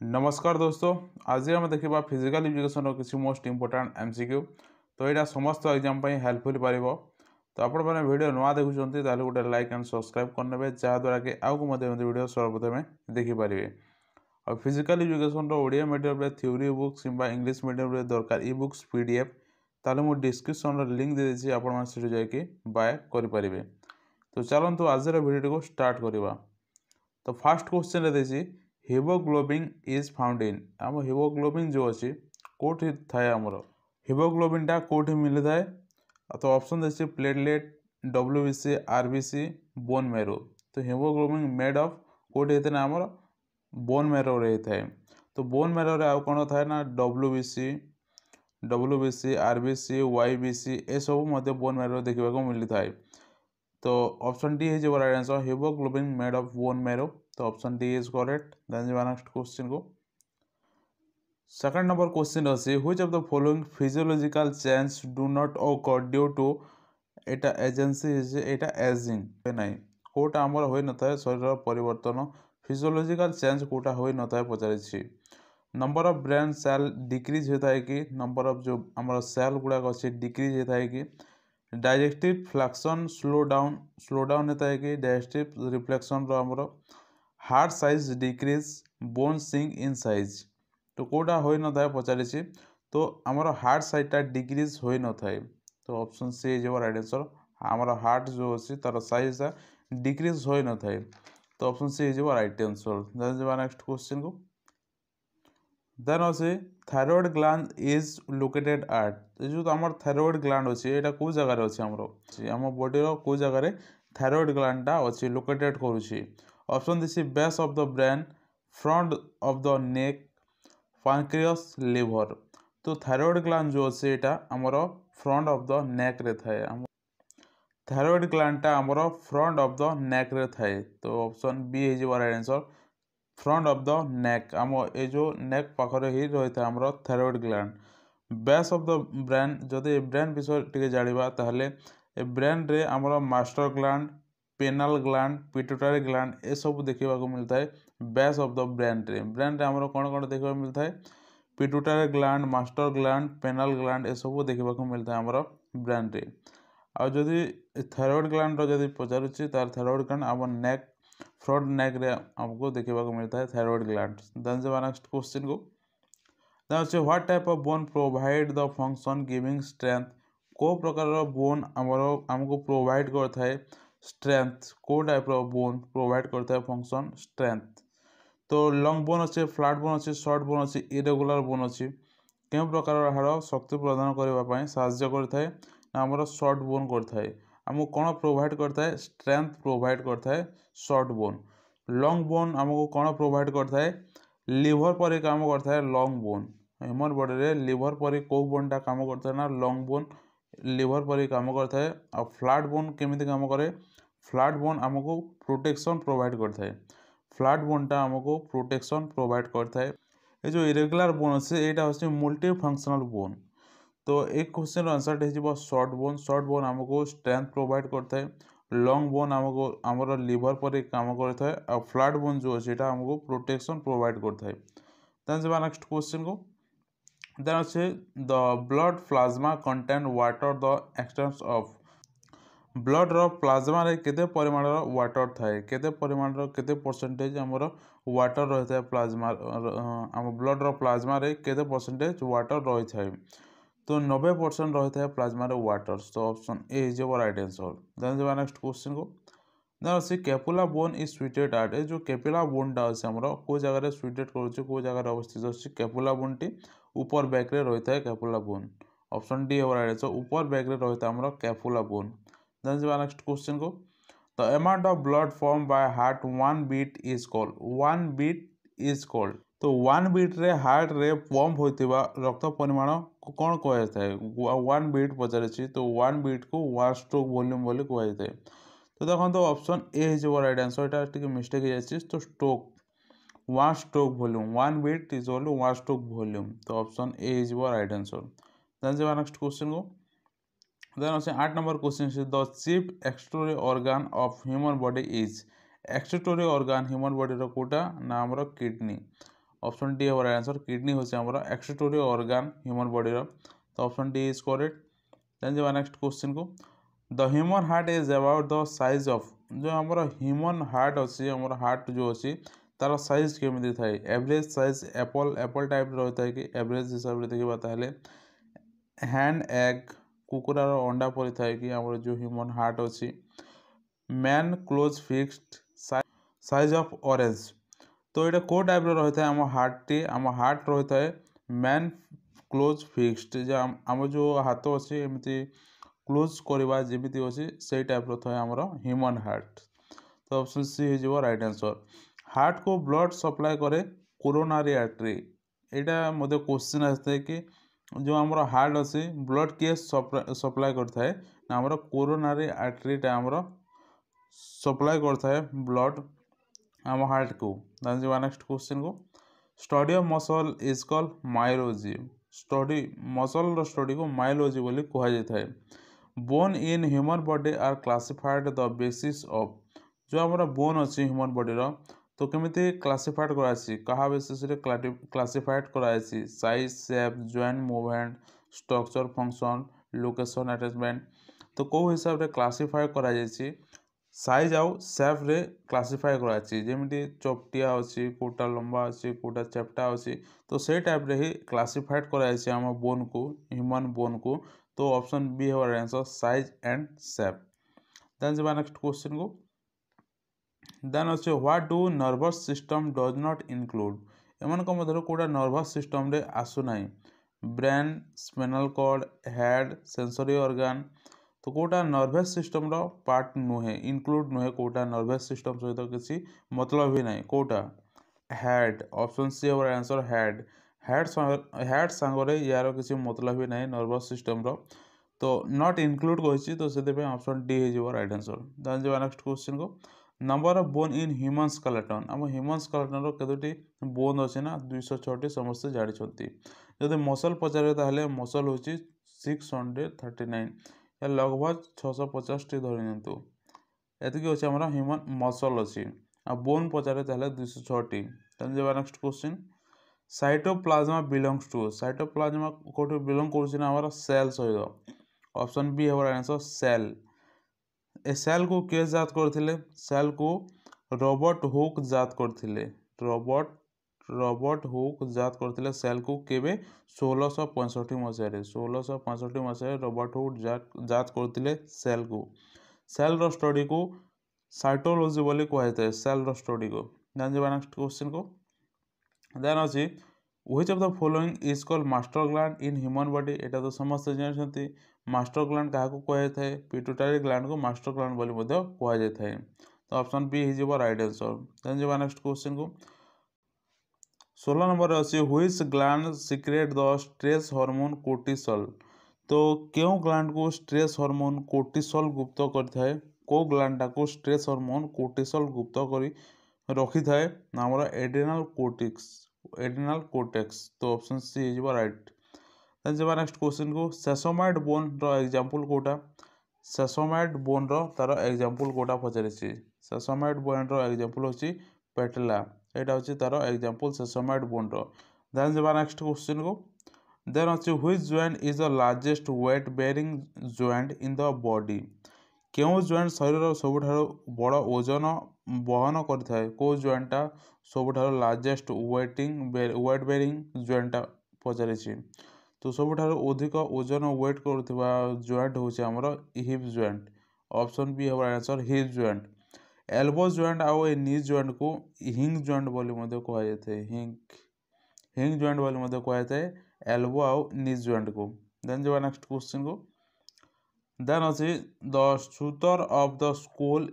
नमस्कार दोस्तों, आज आम देखा फिजिकल एजुकेशन किसी मोस्ट इंपोर्टाट एमसीक्यू। तो यहाँ समस्त एग्जाम हेल्पफुल पार। तो आपण मैंने वीडियो नुआ देखुं गोटे लाइक एंड सब्सक्राइब करने जहाद्वारा कि आगे वीडियो सर्वप्रथमें देखिपारे। और physical education Odia medium theory books कि इंग्लिश मीडियम दरकार इ बुक्स पीडीएफ ताले मु डिस्क्रिप्शन लिंक दे देछि, आपण माने सेठी जाके बाय करि परिबे। तो चलंतु आज वीडियो को स्टार्ट करवा। तो फास्ट क्वेश्चन रे देछि हिमोग्लोबिन इज फाउंड इन। आम हिमोग्लोबिन जो अच्छी कौटी थाए आमर हिमोग्लोबिन टा कौटी मिली थाए। तो ऑप्शन देछि platelet, WBC, RBC, bone marrow. तो हिमोग्लोबिन मेड ऑफ कौटी होते ना आमर बोन मेरो रे थाए। तो बोन मेरो रे आउ कोन थाए ना डब्ल्यूबीसी, आरबीसी, वाईबीसी ए सब मध्य बोन मेरो देखा को मिली थाए। तो ऑप्शन डी है right answer, haemoglobin made of bone marrow. तो option D is correct. Then next question को सेकंड नंबर क्वेश्चन अच्छी which of the following physiological change do not occur due to एटा एजेंसी एटा ageing नहीं कोटा आमर हो न था शरीर परिवर्तन फिजियोलॉजिकल चेंज कोटा हो न था पचारि। Number of brain cell decrease होता है कि नंबर ऑफ जो आमर सेल गुड़ाक अच्छे डिक्रीज होता है कि डाइजेस्टिव फ्लैक्शन स्लो डाउन होता है कि डाइजेस्टिव रिफ्लेक्शन आमर heart size decrease bone sink in size. तो कोटा हो न था पचारि। तो आमर हार्ट साइजटा डिक्रीज हो न था। तो ऑप्शन सी है राइट आंसर, आमर हार्ट जो अच्छी तार साइजटा डिक्रीज हो न था। तो ऑप्शन सी है right answer. Then next question को देन अच्छे thyroid gland is located at. जो आम थायरॉइड ग्लैंड अच्छे यहाँ कौ जगार अच्छे आम बॉडी को जगार थायरॉइड ग्लैंडटा अच्छे लोकेटेड करुच्ची। Option this base of the brain, front of the neck, pancreas, liver. तो थायरॉइड ग्लैंड जो अच्छे यहाँ आमर फ्रंट ऑफ द नेक रे थाए। थायरॉइड ग्लैंडटा आमर फ्रंट ऑफ द नेक रे थाए। तो ऑप्शन बी है right answer, front of the neck. आम ये जो नेक पाखरे ही रही है आमर thyroid gland. Base of the brain, जदि ब्रेन विषय टे जाना ताहले ब्रेन रे आमर master gland, pineal gland, pituitary gland ए सब देखा मिलता है बेस ऑफ द ब्रेन रे आमर कौन कौन देखा मिलता है pituitary gland, master gland, pineal gland ए सब देखा मिलता है आमर ब्रेन रे। आदि थायरॉइड ग्लैंड जदि पचारुच्छी तार थायरॉइड ग्लैंड आम नेक फ्रंट नेक रे हमको देखा मिलता है thyroid gland. Then next question को अच्छे what type of bone provide the function giving strength. को प्रकार बोन आमको प्रोवाइड करता है स्ट्रेंथ, को टाइप बोन प्रोवाइड करता है फंक्शन स्ट्रेंथ। तो लंग बोन अच्छे, फ्लैट बोन अच्छे, शॉर्ट बोन अच्छे, इरेगुलर बोन अच्छे। क्यों प्रकार हाड़ शक्ति प्रदान करने साहाय्य करता है ना आमर शॉर्ट बोन करता है। आमको कौन प्रोवाइड करता है स्ट्रेंथ प्रोवाइड करता है शॉर्ट बोन। लंग बोन आमको कौन प्रोवाइड करता है लिवर पर काम करता है लंग बोन। ह्यूमन बॉडी रे लिवर पर कौ बोनटा काम करता है ना लंग बोन लिवर पर काम करता है। और फ्लैट बोन केमिति काम करे, फ्लैट बोन आमको प्रोटेक्शन प्रोवाइड करता है। फ्लैट बोनटा आमको प्रोटेक्शन प्रोवाइड करता है। ये जो इरेगुलर बोन अच्छे यहाँ हूँ मल्टी फंक्शनल बोन। तो एक क्वेश्चन आंसर हो शॉर्ट बोन। शॉर्ट बोन आमको स्ट्रेंथ प्रोवाइड करता है, लंग बोन आमको आमर लिवर पर काम करता है, और फ्लैट बोन जो अच्छे आमको प्रोटेक्शन प्रोवाइड करता है। देन नेक्स्ट क्वेश्चन को देन अच्छे the blood plasma contain water the extent of. Blood रो प्लाज्मा रे केते परिमाण वाटर थाए, केते परिमाण केते परसेंटेज आमर वाटर रही है प्लाज्मा आम ब्लड रो प्लाज्मा रे केते परसेंटेज वाटर रही है। तो 90% रही है प्लाज्मा रे वाटर। तो option A is right answer. Then next question को देन अच्छे scapula bone is situated at. ए जो कैपुला बोनटा अच्छे आमर को जगह स्वीटेड करुच्चे को जगह अवस्थित अच्छे कैपुला बोन टी ऊपर बैक रे रही है कैपुला बोन। ऑप्शन डी है राइट आंसर, ऊपर बैक रे रही है आमर scapula bone. Then next question को the amount of blood form by heart one beat is called. One beat is called. तो वन बीट रे हार्ट रे पंप होता रक्त परिमाण को कौन कहुए वन बीट पचारे। तो वन बीट को वन स्ट्रोक वॉल्यूम बोली कहुए। तो देखो तो ऑप्शन ए है राइट आंसर, यहाँ मिस्टेक हो। तो stroke one stroke volume, one beat is only one stroke volume. तो option A is right answer. Then next question को देन अच्छे 8 number question the chief excretory organ of human body is. Excretory organ human body कोटा ना आमर kidney. Option D है answer kidney होचे हमर excretory organ human body रो तो option D is correct. Then जो नेक्स्ट क्वेश्चन को the human heart is about the size of जो हमर ह्यूमन हार्ट अच्छी हमर हार्ट जो अच्छी तार साइज केमी थाए average size Apple Apple type रही है कि एवरेज हिसाब से देखा ताहले हैंड एग कुकुरार अंडा परी थाए कि हमर जो ह्यूमन हार्ट अच्छी man close fixed size of orange तो ये को टाइप रही है आम हार्ट टी आम हार्ट रही है मैन क्लोज फिक्स्ड जो आम जो हाथ अच्छी एमती क्लोज करवा जमी अच्छी से टाइप रहा है आमर ह्यूमन हार्ट तो ऑप्शन सी हो राइट आंसर। हार्ट को ब्लड सप्लाई करे कोरोनारी आर्टरी यहाँ मत क्वेश्चन आए कि जो आम हार्ट अच्छी ब्लड किए सप्लाई करता है ना आमर कोरोनारी आर्टरीटा आमर सप्लाई करता है ब्लड आम हार्ट को। नेक्स्ट क्वेश्चन को study of muscle is called myology study muscle study को माइलोजी बोली कहुई है। Bone in human body are classified the basis of जो आम बोन अच्छी ह्यूमन बॉडी रो तो केमिति क्लासिफाइड कराई क्या बेसिस रे क्लासिफाइड कराई size shape joint movement structure function location attachment तो कौ हिसाब रे क्लासिफाई कराई साइज आउ सेप रे क्लासिफाई कराई जमी चपटिया अच्छी कोटा लंबा अच्छी कोटा चेप्टा अच्छी तो से टाइप रे ही क्लासिफाइड कराई आम बोन को ह्यूमन बोन को तो ऑप्शन बी है answer size and shape. Then जब नेक्स्ट क्वेश्चन को देन अच्छे what do nervous system does not include एमान मध्य कोटा नर्वस सिस्टम रे आसुना brain spinal cord head sensory organ तो कोटा नर्वस सिस्टम रो पार्ट नुहे इनक्लूड नुहे कोटा नर्वस सिस्टम सहित किसी मतलब ही नहीं कोटा हेड ऑप्शन सी है आंसर हेड हेड सांगरे यार किसी मतलब ही नहीं नर्वस सिस्टम रो तो नॉट इनक्लूड कही तो से ऑप्शन डी हो राइट आंसर। देन जो नेक्स्ट क्वेश्चन को number of bone in human skeleton आम ह्यूमन स्केलेटन कतोटी बोन अच्छे ना 206 समस्त जानते जब मसल पचारे ताहले मसल हूँ 639 या लगभग 650 टी धरी नियंतु एतिक अच्छे आम ह्यूमन मसल अच्छी आ बोन पचारे ताहले 206 टी। जब next question cytoplasma belongs to cytoplasma कौट बिलोंग कर सेल सहित ऑप्शन बी है आंसर सेल ए सेल को किए जात करथिले सेल को रॉबर्ट हुक जात करथिले रॉबर्ट हुक जात करथिले सेल को केबे 1665 मसीह 1665 मसीह रॉबर्ट हुक जात करथिले सेल को सेल रो स्टडी को साइटोलॉजी बोली कहते सेल रो स्टडी को। देन जब नेक्स्ट क्वेश्चन को देन अछि which of the following is called master gland in human body एटा तो समस्त जानते मास्टर ग्लैंड क्या कहुए पिट्यूटरी ग्लैंड को मास्टर ग्लैंड बोली कहुए तो ऑप्शन बी हो राइट आंसर। देन जब नेक्स्ट क्वेश्चन को 16 नंबर अच्छी which gland secret the stress hormone cortisol तो क्यों ग्लैंड को स्ट्रेस हार्मोन कोर्टिसोल गुप्त करता को ग्लैंड को स्ट्रेस हार्मोन कोर्टिसोल गुप्त कर रखी थाए आमर एड्रिनल कोर्टेक्स तो ऑप्शन सी हो राइट। जब नेक्स्ट क्वेश्चन को सेसोमाइड बोन रो एग्जांपल कोटा सेसोमाइड बोन रो तार एग्जांपल कोटा पचारि सेसोमाइड बोन रो एग्जांपल होची पेटला एटा होची तार एग्जांपल सेसोमाइड बोन रो। देन जब नेक्स्ट क्वेश्चन को देन होची which joint is the largest weight bearing joint in the body क्यों जॉइंट शरीर सबुठारो बड़ ओजन बहन करथाय को जॉइंटा सबुठारो लार्जेस्ट वेट बेयरिंग जॉइंटा पचारि तो सबुठारो अधिक ओजन वेट करुवा जॉइंट होचे हमर हिप जॉइंट ऑप्शन बी है answer hip joint. Elbow joint आउ ए नी जॉइंट को हिंग जॉइंट बोली मध्य कहुए हिंग जॉइंट बोली मध्य कहुए एल्बो आउ नी जॉइंट को। देन जब नेक्स्ट क्वेश्चन को देन अच्छी the shooter of the school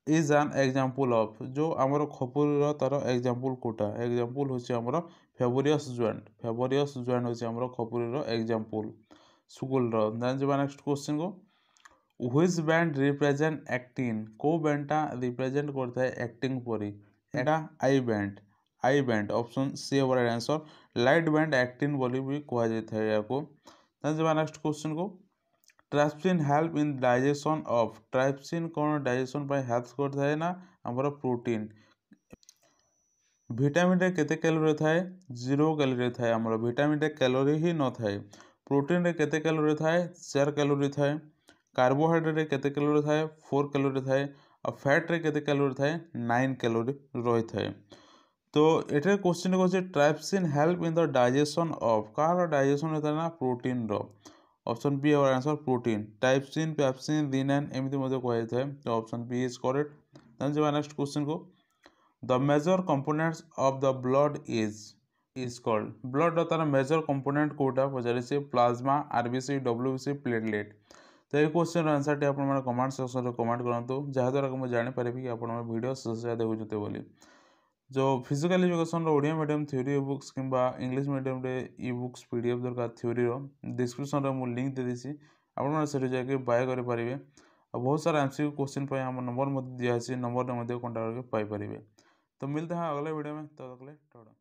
is an example of जो आमर खपुरी तार एग्जांपल कोटा एग्जांपल होची आमर फेवरियस जॉइंट होची आमर खपुरी एग्जांपल स्कूल रो। देन जब नेक्स्ट क्वेश्चन को व्हिच बैंड रिप्रेजेंट एक्टिन को बैंडटा रिप्रेजेंट करता है एक्टिंग परी एटा आई बैंड ऑप्शन सी है आंसर लाइट बैंड एक्टिन बोली भी कहुए या को। देन जब नेक्स्ट क्वेश्चन को trypsin help in digestion of trypsin कौन डाइजेशन पर हेल्प करता है ना हमारा प्रोटीन ভিটামিন रे केते कैलोरी थाए 0 कैलोरी थाए हमर ভিটামিন रे कैलोरी ही न थाए प्रोटीन रे केते कैलोरी थाए 4 कैलोरी थाए कार्बोहाइड्रेट रे केते कैलोरी थाए 4 कैलोरी थाए और फैट रे केते कैलोरी थाए 9 कैलोरी रही थाए। तो एटे क्वेश्चन को trypsin help in the digestion of कार डाइजेशन होता है ना प्रोटीन रो ऑप्शन बी और आंसर प्रोटीन टाइप्सिन पैप्सिन लिनेन एमती मध्य कहि थाए तो option B is correct. Then जो नेक्स्ट क्वेश्चन को the major components of the blood is called blood तार मेजर कंपोनेंट कोटा पचारि से प्लाज्मा आरबीसी डब्ल्यूबीसी प्लेटलेट। तो ये क्वेश्चन आंसर टी आपने कमेंट सेक्शन में कमेंट करूँ जहाँद्वारा कि मुझे जानीपारि कि आप वीडियो शेष देखते बोली। जो physical education Odia medium theory books किंबा इंग्लिश मीडियम रे ई बुक्स पीडीएफ दरकार थ्योरी रो डिस्क्रिप्शन रे मु लिंक दे देसी आपण से जाके बाय करि परिबे और बहुत सारा एमसीक्यू क्वेश्चन पे हम नंबर मत दिया नंबर में कांटेक्ट करके पाई परिबे। तो मिलते हैं अगले वीडियो में, तब तक के लिए टाटा।